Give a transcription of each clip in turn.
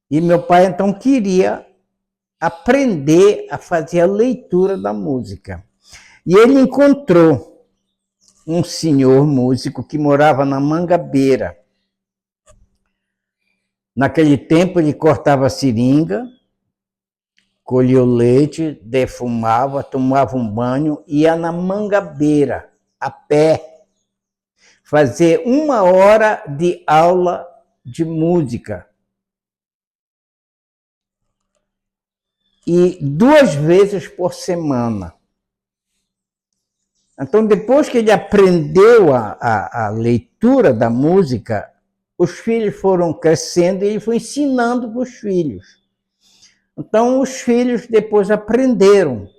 E meu pai, então, queria aprender a fazer a leitura da música. E ele encontrou um senhor músico que morava na Mangabeira. Naquele tempo, ele cortava seringa, colhia o leite, defumava, tomava um banho, ia na Mangabeira, a pé, fazer 1 hora de aula de música. E 2 vezes por semana. Então, depois que ele aprendeu a leitura da música, os filhos foram crescendo e ele foi ensinando para os filhos. Então, os filhos depois aprenderam.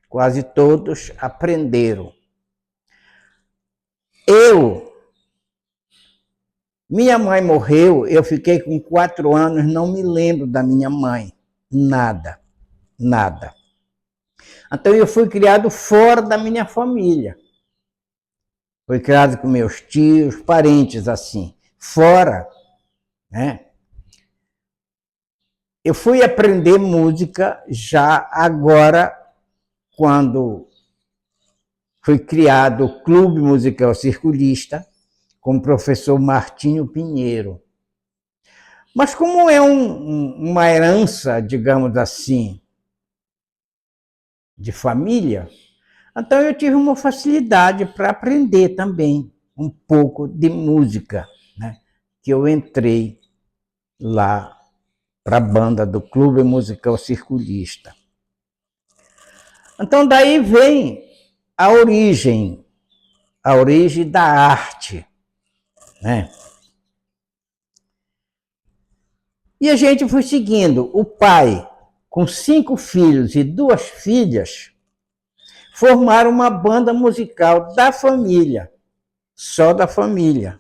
Quase todos aprenderam. Minha mãe morreu, eu fiquei com 4 anos, não me lembro da minha mãe. Nada. Então eu fui criado fora da minha família. Fui criado com meus tios, parentes assim, fora, né? Eu fui aprender música já agora, quando foi criado o Clube Musical Circulista, com o professor Martinho Pinheiro. Mas como é uma herança, digamos assim, de família, então eu tive uma facilidade para aprender também um pouco de música, né? Que eu entrei lá para a banda do Clube Musical Circulista. Então daí vem a origem da arte, né? E a gente foi seguindo. O pai, com 5 filhos e 2 filhas, formaram uma banda musical da família, só da família.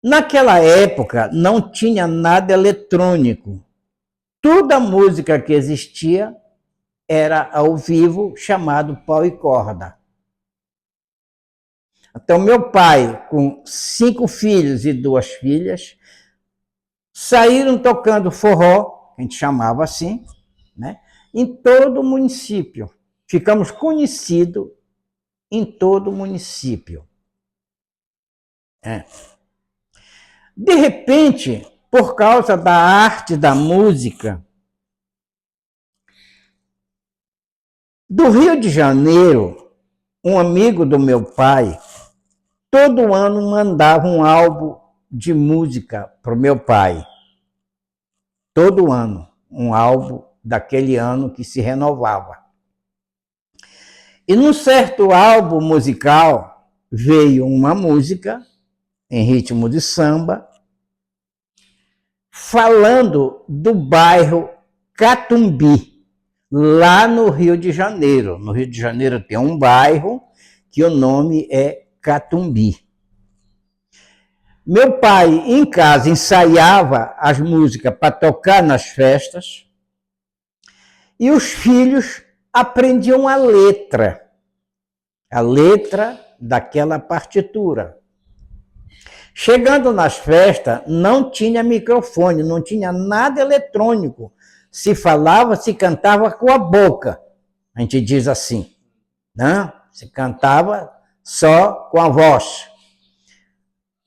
Naquela época não tinha nada eletrônico. Toda a música que existia era ao vivo, chamado pau e corda. Então, meu pai, com 5 filhos e 2 filhas, saíram tocando forró, que a gente chamava assim, né? Em todo o município. Ficamos conhecidos em todo o município. De repente, por causa da arte da música, do Rio de Janeiro, um amigo do meu pai, todo ano mandava um álbum de música para o meu pai. Todo ano, um álbum daquele ano que se renovava. E num certo álbum musical veio uma música em ritmo de samba, falando do bairro Catumbi, lá no Rio de Janeiro. No Rio de Janeiro tem um bairro que o nome é Catumbi. Meu pai, em casa, ensaiava as músicas para tocar nas festas e os filhos aprendiam a letra daquela partitura. Chegando nas festas, não tinha microfone, não tinha nada eletrônico. Se falava, se cantava com a boca. A gente diz assim, né? Se cantava só com a voz.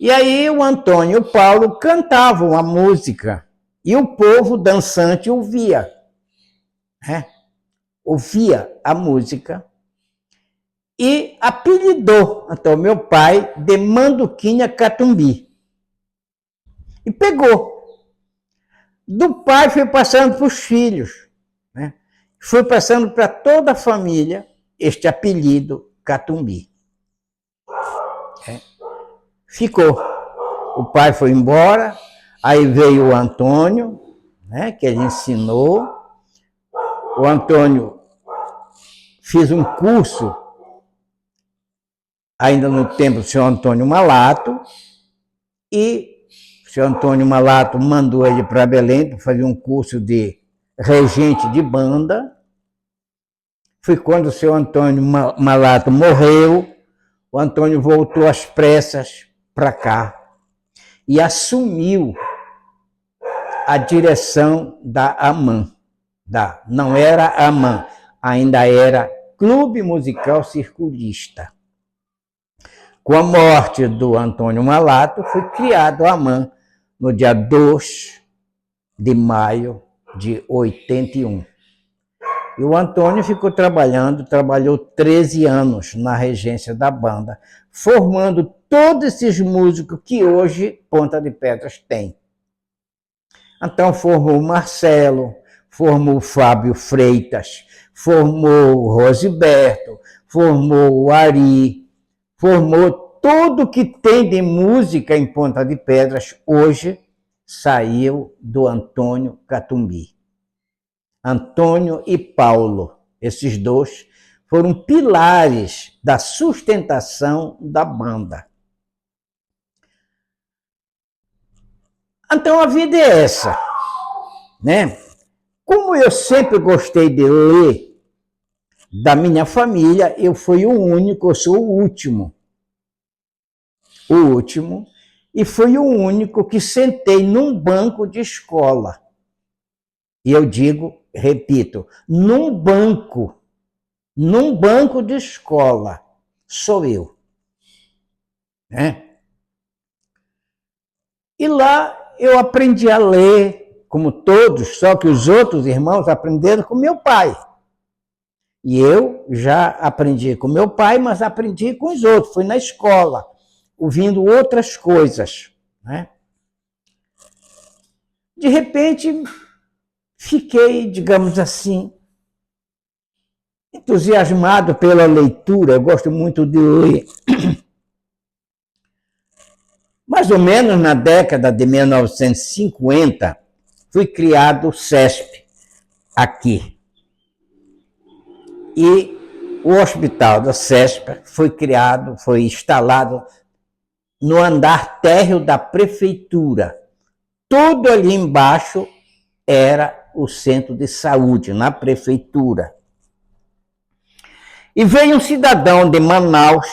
E aí o Antônio e o Paulo cantavam a música e o povo dançante ouvia. Ouvia a música e apelidou, então, meu pai de Manduquinha Catumbi. E pegou. Do pai foi passando para os filhos, né? Foi passando para toda a família este apelido Catumbi. Ficou. O pai foi embora, aí veio o Antônio, né, que ele ensinou. O Antônio fez um curso, ainda no tempo do senhor Antônio Malato, e o senhor Antônio Malato mandou ele para Belém para fazer um curso de regente de banda. Foi quando o senhor Antônio Malato morreu, o Antônio voltou às pressas para cá. e assumiu a direção da AMAN. Não era AMAN, ainda era Clube Musical Circulista. Com a morte do Antônio Malato, foi criado a AMAN no dia 2 de maio de 81. E o Antônio trabalhou 13 anos na regência da banda, formando todos esses músicos que hoje Ponta de Pedras tem. Então formou o Marcelo, formou o Fábio Freitas, formou o Rosiberto, formou o Ari, formou tudo que tem de música em Ponta de Pedras, hoje saiu do Antônio Catumbi. Antônio e Paulo, esses dois, foram pilares da sustentação da banda. Então a vida é essa, né? Como eu sempre gostei de ler da minha família, eu fui o único, eu sou o último, e fui o único que sentei num banco de escola. E eu digo, repito, num banco de escola, sou eu. Né? E lá eu aprendi a ler, como todos, só que os outros irmãos aprenderam com meu pai. E eu já aprendi com meu pai, mas aprendi com os outros, fui na escola, ouvindo outras coisas. Né? De repente, fiquei, digamos assim, entusiasmado pela leitura, eu gosto muito de ler. Mais ou menos na década de 1950, foi criado o SESP aqui. E o hospital da SESP foi instalado no andar térreo da prefeitura. Tudo ali embaixo era o centro de saúde, na prefeitura. E veio um cidadão de Manaus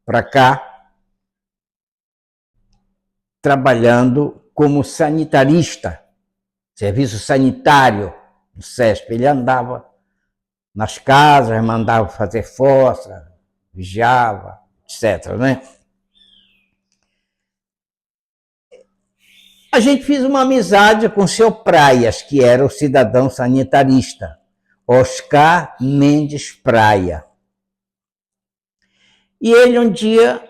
para cá, trabalhando como sanitarista, serviço sanitário do SESP. Ele andava nas casas, mandava fazer fossa, vigiava, etc. Né? A gente fez uma amizade com o seu Praias, que era o cidadão sanitarista, Oscar Mendes Praia. E ele um dia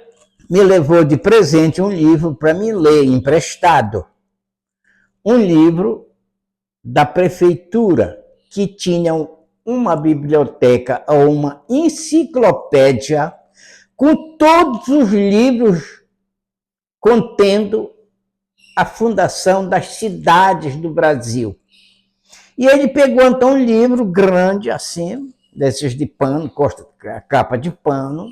me levou de presente um livro para mim ler, emprestado. Um livro da prefeitura, que tinha uma biblioteca ou uma enciclopédia com todos os livros contendo a fundação das cidades do Brasil. E ele pegou então um livro grande assim, desses de pano, capa de pano,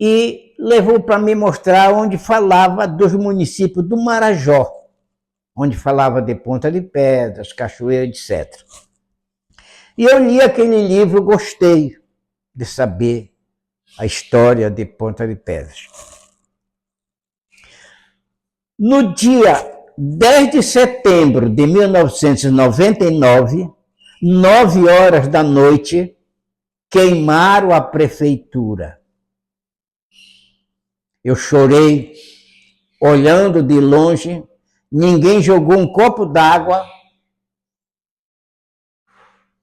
e levou para me mostrar onde falava dos municípios do Marajó, onde falava de Ponta de Pedras, Cachoeira, etc. E eu li aquele livro, gostei de saber a história de Ponta de Pedras. No dia 10 de setembro de 1999, 9 horas da noite, queimaram a prefeitura. Eu chorei, olhando de longe, ninguém jogou um copo d'água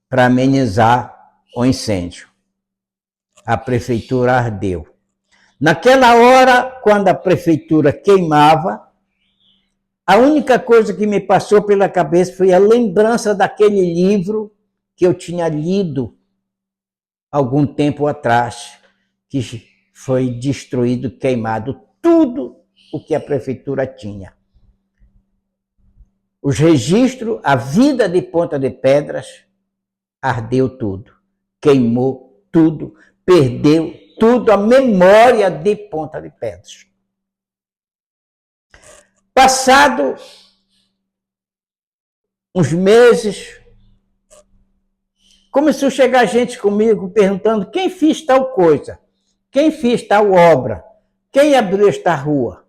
para amenizar o incêndio. A prefeitura ardeu. Naquela hora, quando a prefeitura queimava, a única coisa que me passou pela cabeça foi a lembrança daquele livro que eu tinha lido algum tempo atrás, que foi destruído, queimado, tudo o que a prefeitura tinha. Os registros, a vida de Ponta de Pedras, ardeu tudo, queimou tudo, perdeu tudo, a memória de Ponta de Pedras. Passado uns meses, começou a chegar gente comigo perguntando quem fez tal coisa, quem fez tal obra, quem abriu esta rua.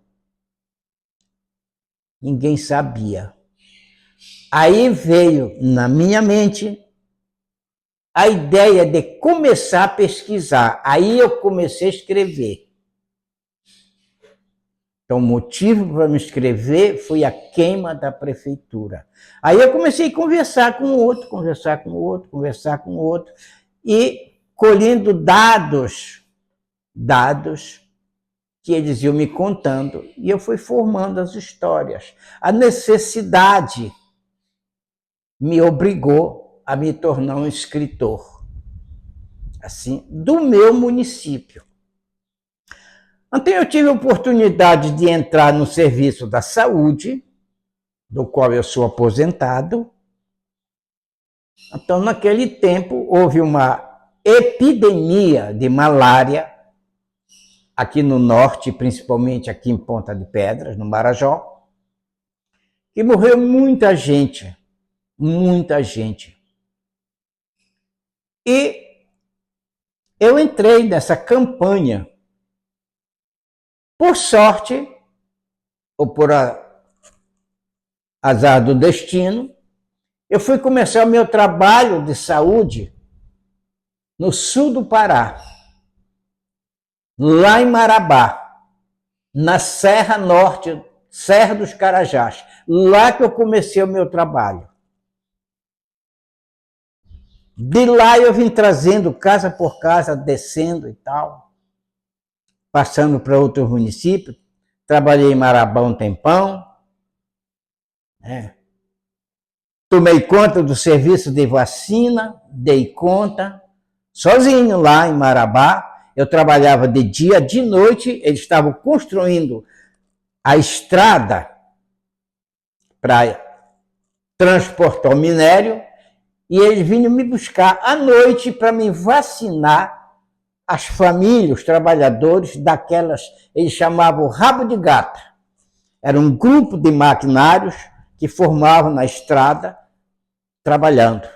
Ninguém sabia. Aí veio na minha mente a ideia de começar a pesquisar. Aí eu comecei a escrever. Então, o motivo para me escrever foi a queima da prefeitura. Aí eu comecei a conversar com o outro, conversar com o outro, conversar com o outro, e colhendo dados que eles iam me contando, e eu fui formando as histórias. A necessidade me obrigou a me tornar um escritor, assim, do meu município. Então, eu tive a oportunidade de entrar no serviço da saúde, do qual eu sou aposentado. Então, naquele tempo, houve uma epidemia de malária aqui no norte, principalmente aqui em Ponta de Pedras, no Marajó, que morreu muita gente, muita gente. E eu entrei nessa campanha. Por sorte, ou por azar do destino, eu fui começar o meu trabalho de saúde no sul do Pará, lá em Marabá, na Serra Norte, Serra dos Carajás. Lá que eu comecei o meu trabalho. De lá eu vim trazendo casa por casa, descendo e tal, passando para outros municípios. Trabalhei em Marabá um tempão. Tomei conta do serviço de vacina, dei conta, sozinho lá em Marabá. Eu trabalhava de dia, de noite, eles estavam construindo a estrada para transportar o minério, e eles vinham me buscar à noite para me vacinar as famílias, os trabalhadores daquelas, eles chamavam rabo de gata. Era um grupo de maquinários que formavam na estrada, trabalhando.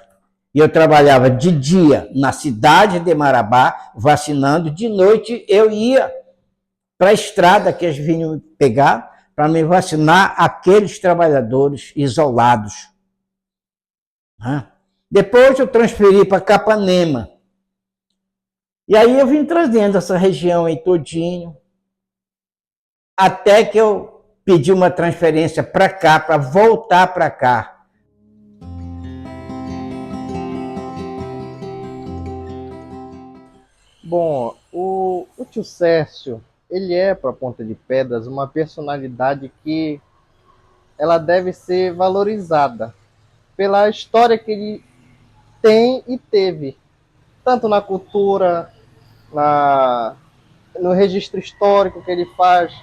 E eu trabalhava de dia na cidade de Marabá, vacinando, de noite eu ia para a estrada que eles vinham me pegar, para me vacinar aqueles trabalhadores isolados. Depois eu transferi para Capanema. E aí eu vim trazendo essa região aí todinho, até que eu pedi uma transferência para cá, para voltar para cá. Bom, o tio Sérgio, ele é para Ponta de Pedras uma personalidade que ela deve ser valorizada pela história que ele tem e teve, tanto na cultura, na, no registro histórico que ele faz,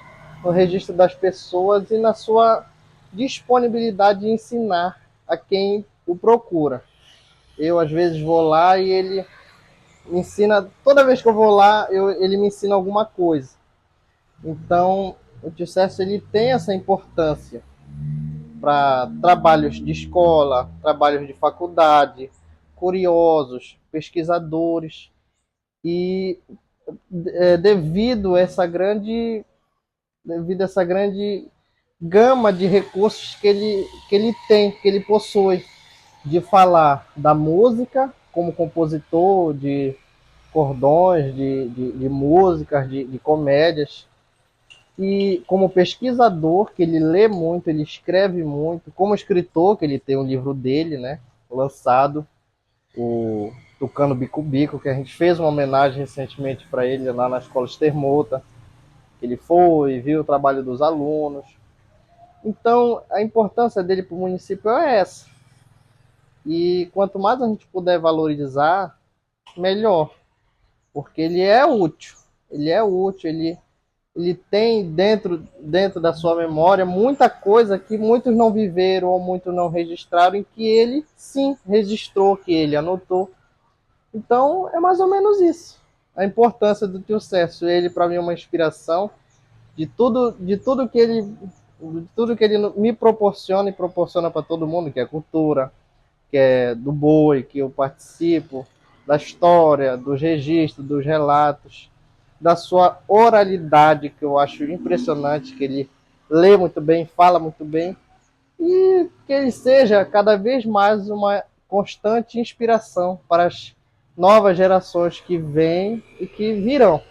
no registro das pessoas e na sua disponibilidade de ensinar a quem o procura. Eu, às vezes, vou lá e ele me ensina, toda vez que eu vou lá, ele me ensina alguma coisa. Então, o tio Sérgio, ele tem essa importância para trabalhos de escola, trabalhos de faculdade, curiosos, pesquisadores, e devido a essa grande gama de recursos que ele tem, que ele possui, de falar da música como compositor de cordões, de músicas, de comédias, e como pesquisador, que ele lê muito, ele escreve muito, como escritor, que ele tem um livro dele, né, lançado, o Tucano Bico Bico, que a gente fez uma homenagem recentemente para ele lá na Escola Estermota, que ele foi, viu o trabalho dos alunos. Então, a importância dele para o município é essa. E quanto mais a gente puder valorizar, melhor, porque ele é útil, ele tem dentro da sua memória muita coisa que muitos não viveram ou muitos não registraram, e que ele sim registrou, que ele anotou. Então é mais ou menos isso. A importância do tio Sérgio, ele para mim é uma inspiração de tudo que ele me proporciona e proporciona para todo mundo, que é cultura, que é do boi, que eu participo, da história, dos registros, dos relatos, da sua oralidade, que eu acho impressionante, que ele lê muito bem, fala muito bem, e que ele seja cada vez mais uma constante inspiração para as novas gerações que vêm e que virão.